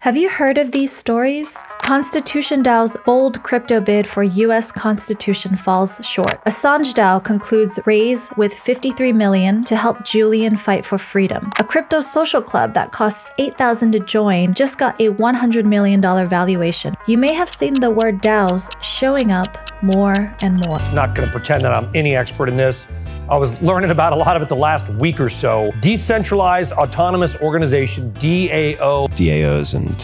Have you heard of these stories? Constitution DAO's bold crypto bid for US Constitution falls short. Assange DAO concludes raise with $53 million to help Julian fight for freedom. A crypto social club that costs $8,000 to join just got a $100 million valuation. You may have seen the word DAOs showing up more and more. I'm not going to pretend that I'm any expert in this. I was learning about a lot of it the last week or so. Decentralized Autonomous Organization, DAO. DAOs and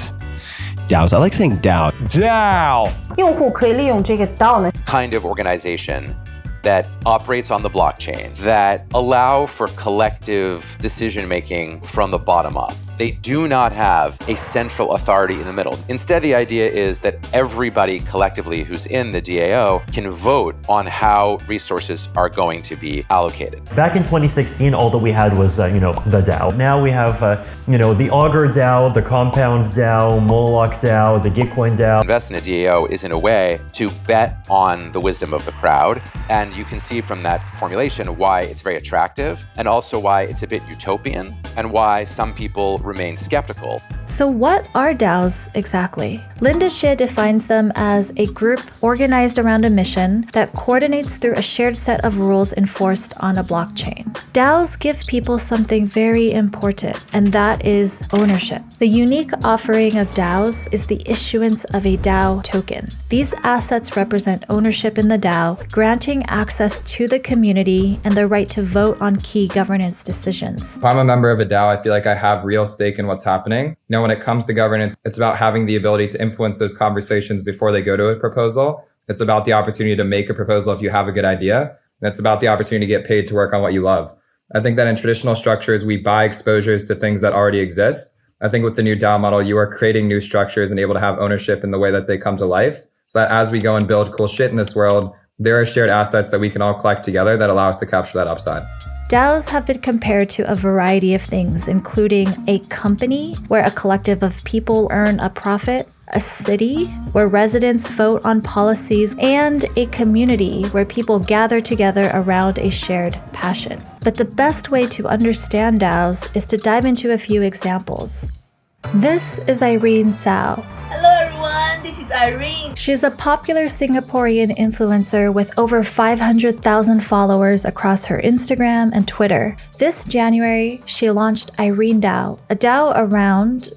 DAOs. I like saying DAO. DAO. 用户可以利用这个 DAO 呢 kind of organization that operates on the blockchain, that allow for collective decision-making from the bottom up. They do not have a central authority in the middle. Instead, the idea is that everybody collectively who's in the DAO can vote on how resources are going to be allocated. Back in 2016, all that we had was, the DAO. Now we have, the Augur DAO, the Compound DAO, Moloch DAO, the Gitcoin DAO. Invest in a DAO is in a way to bet on the wisdom of the crowd. And you can see from that formulation why it's very attractive and also why it's a bit utopian and why some people remain skeptical. So what are DAOs exactly? Linda Xie defines them as a group organized around a mission that coordinates through a shared set of rules enforced on a blockchain. DAOs give people something very important, and that is ownership. The unique offering of DAOs is the issuance of a DAO token. These assets represent ownership in the DAO, granting access to the community and the right to vote on key governance decisions. If I'm a member of a DAO, I feel like I have real stake in what's happening. When it comes to governance, it's about having the ability to influence those conversations before they go to a proposal. It's about the opportunity to make a proposal if you have a good idea. And it's about the opportunity to get paid to work on what you love. I think that in traditional structures, we buy exposures to things that already exist. I think with the new DAO model, you are creating new structures and able to have ownership in the way that they come to life. So that as we go and build cool shit in this world, there are shared assets that we can all collect together that allow us to capture that upside. DAOs have been compared to a variety of things, including a company where a collective of people earn a profit, a city where residents vote on policies, and a community where people gather together around a shared passion. But the best way to understand DAOs is to dive into a few examples. This is IreneDAO. Hello everyone, this is Irene. She's a popular Singaporean influencer with over 500,000 followers across her Instagram and Twitter. This January, she launched IreneDAO, a DAO around,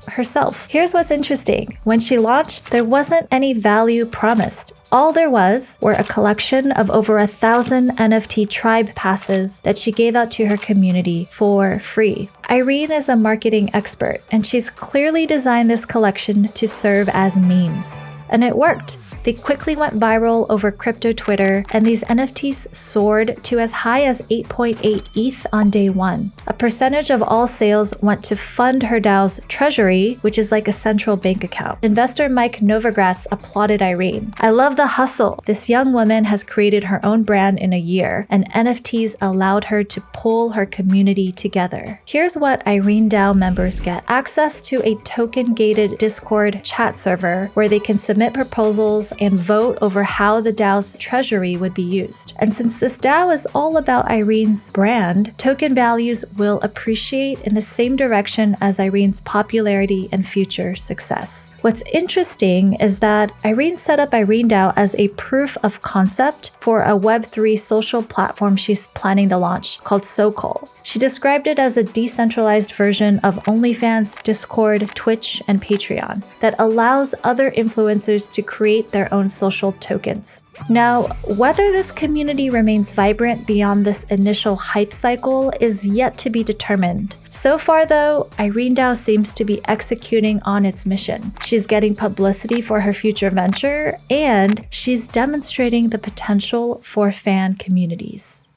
herself. Here's what's interesting. When she launched, there wasn't any value promised. All there were a collection of over 1,000 NFT tribe passes that she gave out to her community for free. Irene is a marketing expert, and she's clearly designed this collection to serve as memes. And it worked. They quickly went viral over crypto Twitter, and these NFTs soared to as high as 8.8 ETH on day one. A percentage of all sales went to fund her DAO's treasury, which is like a central bank account. Investor Mike Novogratz applauded Irene. "I love the hustle. This young woman has created her own brand in a year, and NFTs allowed her to pull her community together." Here's what IreneDAO members get: access to a token-gated Discord chat server where they can submit proposals and vote over how the DAO's treasury would be used. And since this DAO is all about Irene's brand, token values will appreciate in the same direction as Irene's popularity and future success. What's interesting is that Irene set up IreneDAO as a proof of concept for a Web3 social platform she's planning to launch called SoCal. She described it as a decentralized version of OnlyFans, Discord, Twitch, and Patreon that allows other influencers to create their own social tokens. Now, whether this community remains vibrant beyond this initial hype cycle is yet to be determined. So far though, IreneDAO seems to be executing on its mission. She's getting publicity for her future venture, and she's demonstrating the potential for fan communities.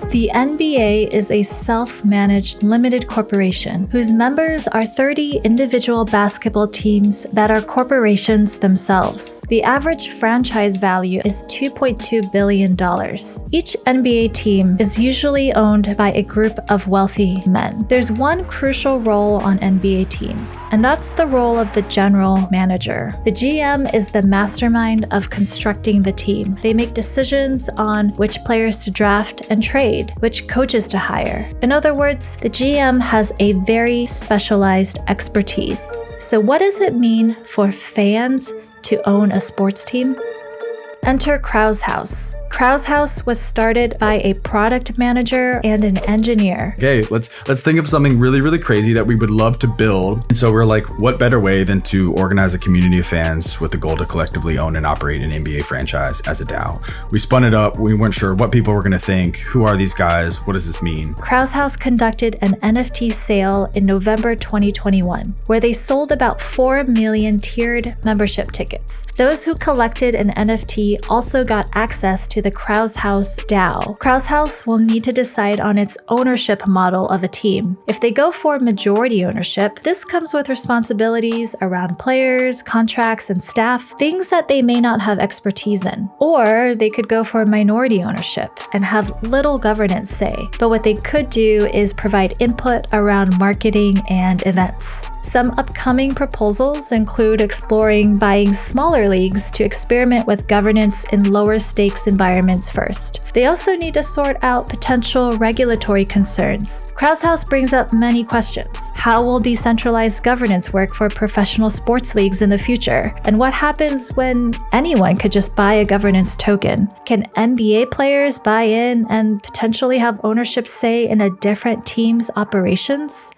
The NBA is a self-managed limited corporation whose members are 30 individual basketball teams that are corporations themselves. The average franchise value is $2.2 billion. Each NBA team is usually owned by a group of wealthy men. There's one crucial role on NBA teams, and that's the role of the general manager. The GM is the mastermind of constructing the team. They make decisions on which players to draft and trade, which coaches to hire. In other words, the GM has a very specialized expertise. So what does it mean for fans to own a sports team? Enter KrauseHouse. KrauseHouse was started by a product manager and an engineer. Okay, let's think of something really, really crazy that we would love to build. And so we're like, what better way than to organize a community of fans with the goal to collectively own and operate an NBA franchise as a DAO? We spun it up. We weren't sure what people were going to think. Who are these guys? What does this mean? KrauseHouse conducted an NFT sale in November 2021, where they sold about 4 million tiered membership tickets. Those who collected an NFT also got access to the KrauseHouse DAO. KrauseHouse will need to decide on its ownership model of a team. If they go for majority ownership, this comes with responsibilities around players, contracts, and staff, things that they may not have expertise in. Or they could go for minority ownership and have little governance say, but what they could do is provide input around marketing and events. Some upcoming proposals include exploring buying smaller leagues to experiment with governance in lower stakes environments first. They also need to sort out potential regulatory concerns. KrauseHouse brings up many questions. How will decentralized governance work for professional sports leagues in the future? And what happens when anyone could just buy a governance token? Can NBA players buy in and potentially have ownership say in a different team's operations?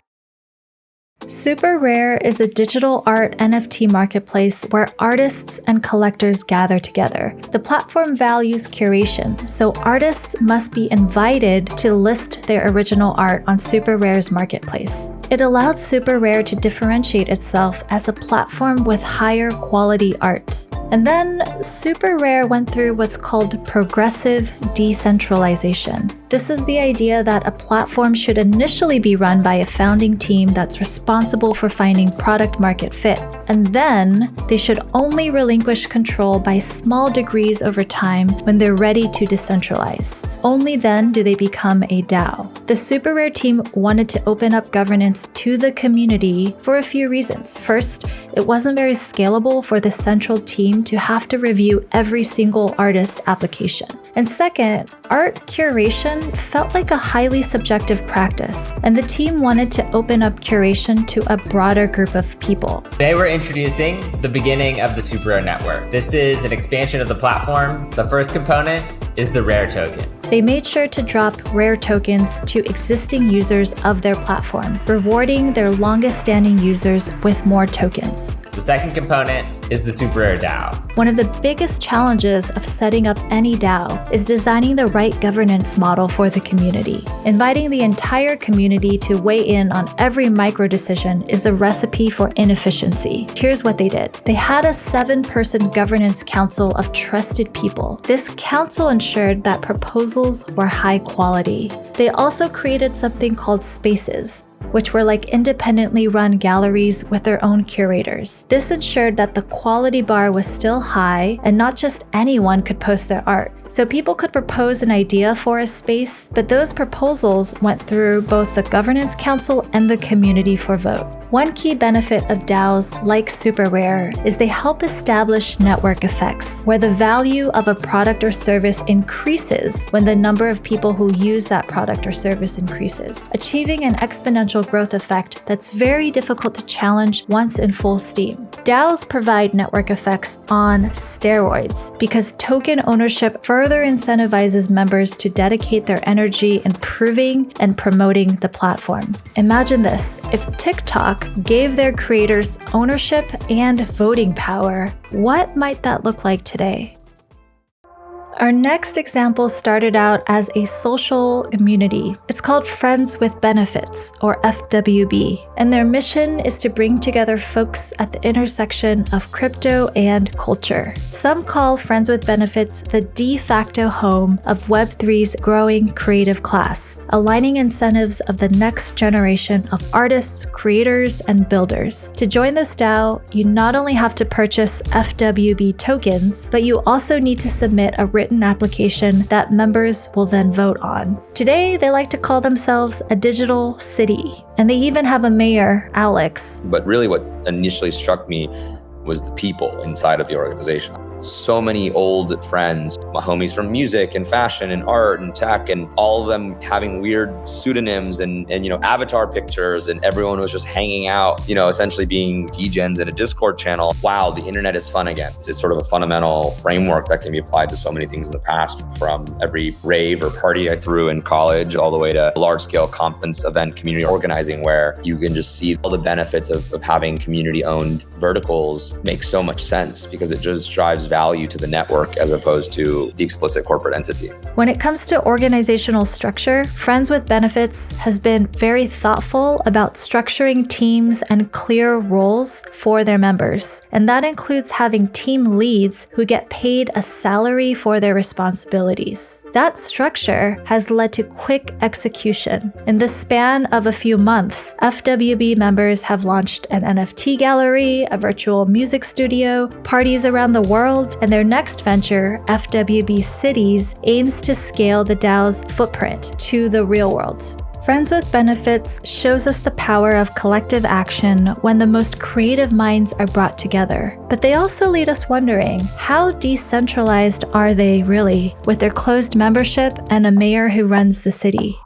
SuperRare is a digital art NFT marketplace where artists and collectors gather together. The platform values curation, so artists must be invited to list their original art on SuperRare's marketplace. It allowed SuperRare to differentiate itself as a platform with higher quality art. And then SuperRare went through what's called progressive decentralization. This is the idea that a platform should initially be run by a founding team that's responsible for finding product market fit. And then they should only relinquish control by small degrees over time when they're ready to decentralize. Only then do they become a DAO. The SuperRare team wanted to open up governance to the community for a few reasons. First, it wasn't very scalable for the central team to have to review every single artist's application. And second, art curation felt like a highly subjective practice, and the team wanted to open up curation to a broader group of people. Today we're introducing the beginning of the SuperRare network. This is an expansion of the platform. The first component is the rare token. They made sure to drop rare tokens to existing users of their platform, rewarding their longest-standing users with more tokens. The second component is the SuperRare DAO. One of the biggest challenges of setting up any DAO is designing the right governance model for the community. Inviting the entire community to weigh in on every micro decision is a recipe for inefficiency. Here's what they did. They had a 7-person governance council of trusted people. This council ensured that proposals were high quality. They also created something called spaces, which were like independently run galleries with their own curators. This ensured that the quality bar was still high and not just anyone could post their art. So people could propose an idea for a space, but those proposals went through both the governance council and the community for vote. One key benefit of DAOs like SuperRare is they help establish network effects, where the value of a product or service increases when the number of people who use that product or service increases, achieving an exponential growth effect that's very difficult to challenge once in full steam. DAOs provide network effects on steroids because token ownership further incentivizes members to dedicate their energy improving and promoting the platform. Imagine this: if TikTok gave their creators ownership and voting power, what might that look like today? Our next example started out as a social immunity. It's called Friends with Benefits, or FWB, and their mission is to bring together folks at the intersection of crypto and culture. Some call Friends with Benefits the de facto home of Web3's growing creative class, aligning incentives of the next generation of artists, creators, and builders. To join this DAO, you not only have to purchase FWB tokens, but you also need to submit a written application that members will then vote on. Today, they like to call themselves a digital city, and they even have a mayor, Alex. But really what initially struck me was the people inside of the organization. So many old friends, my homies from music and fashion and art and tech, and all of them having weird pseudonyms and avatar pictures, and everyone was just hanging out, essentially being degens in a Discord channel. Wow, the internet is fun again. It's sort of a fundamental framework that can be applied to so many things in the past, from every rave or party I threw in college all the way to large-scale conference event community organizing, where you can just see all the benefits of having community-owned verticals make so much sense, because it just drives value to the network as opposed to the explicit corporate entity. When it comes to organizational structure, Friends with Benefits has been very thoughtful about structuring teams and clear roles for their members. And that includes having team leads who get paid a salary for their responsibilities. That structure has led to quick execution. In the span of a few months, FWB members have launched an NFT gallery, a virtual music studio, parties around the world, and their next venture, FWB Cities, aims to scale the DAO's footprint to the real world. Friends with Benefits shows us the power of collective action when the most creative minds are brought together. But they also lead us wondering, how decentralized are they really, with their closed membership and a mayor who runs the city?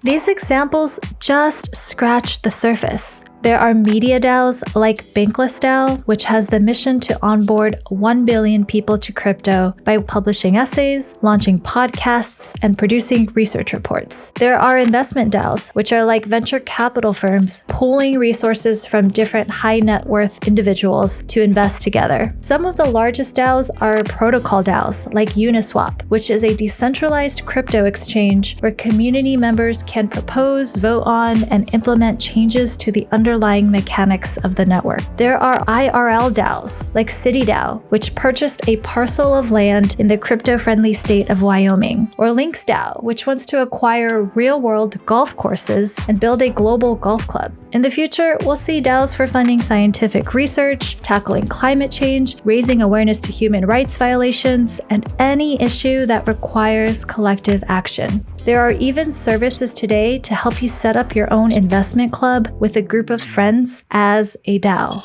These examples just scratch the surface. There are media DAOs like Bankless DAO, which has the mission to onboard 1 billion people to crypto by publishing essays, launching podcasts, and producing research reports. There are investment DAOs, which are like venture capital firms, pooling resources from different high net worth individuals to invest together. Some of the largest DAOs are protocol DAOs, like Uniswap, which is a decentralized crypto exchange where community members can propose, vote on, and implement changes to the underlying mechanics of the network. There are IRL DAOs, like CityDAO, which purchased a parcel of land in the crypto-friendly state of Wyoming, or Lynx DAO, which wants to acquire real-world golf courses and build a global golf club. In the future, we'll see DAOs for funding scientific research, tackling climate change, raising awareness to human rights violations, and any issue that requires collective action. There are even services today to help you set up your own investment club with a group of friends as a DAO.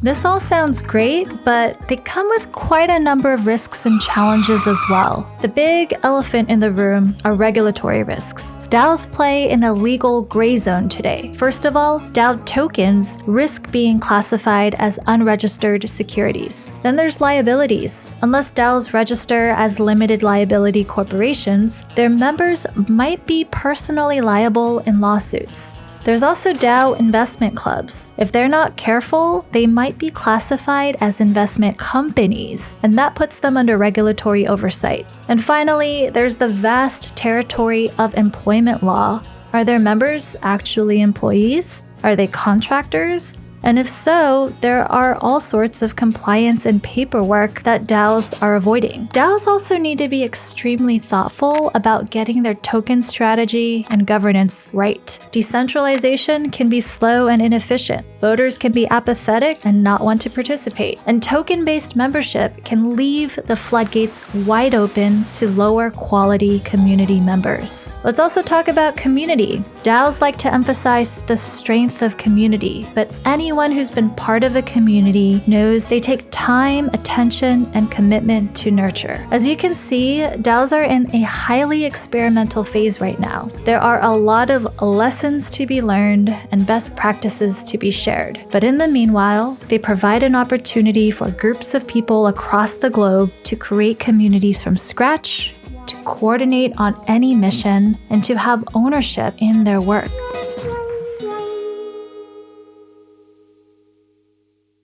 This all sounds great, but they come with quite a number of risks and challenges as well. The big elephant in the room are regulatory risks. DAOs play in a legal gray zone today. First of all, DAO tokens risk being classified as unregistered securities. Then there's liabilities. Unless DAOs register as limited liability corporations, their members might be personally liable in lawsuits. There's also DAO investment clubs. If they're not careful, they might be classified as investment companies, and that puts them under regulatory oversight. And finally, there's the vast territory of employment law. Are their members actually employees? Are they contractors? And if so, there are all sorts of compliance and paperwork that DAOs are avoiding. DAOs also need to be extremely thoughtful about getting their token strategy and governance right. Decentralization can be slow and inefficient. Voters can be apathetic and not want to participate. And token-based membership can leave the floodgates wide open to lower quality community members. Let's also talk about community. DAOs like to emphasize the strength of community, but anyone who's been part of a community knows they take time, attention, and commitment to nurture. As you can see, DAOs are in a highly experimental phase right now. There are a lot of lessons to be learned and best practices to be shared. But in the meanwhile, they provide an opportunity for groups of people across the globe to create communities from scratch, to coordinate on any mission, and to have ownership in their work.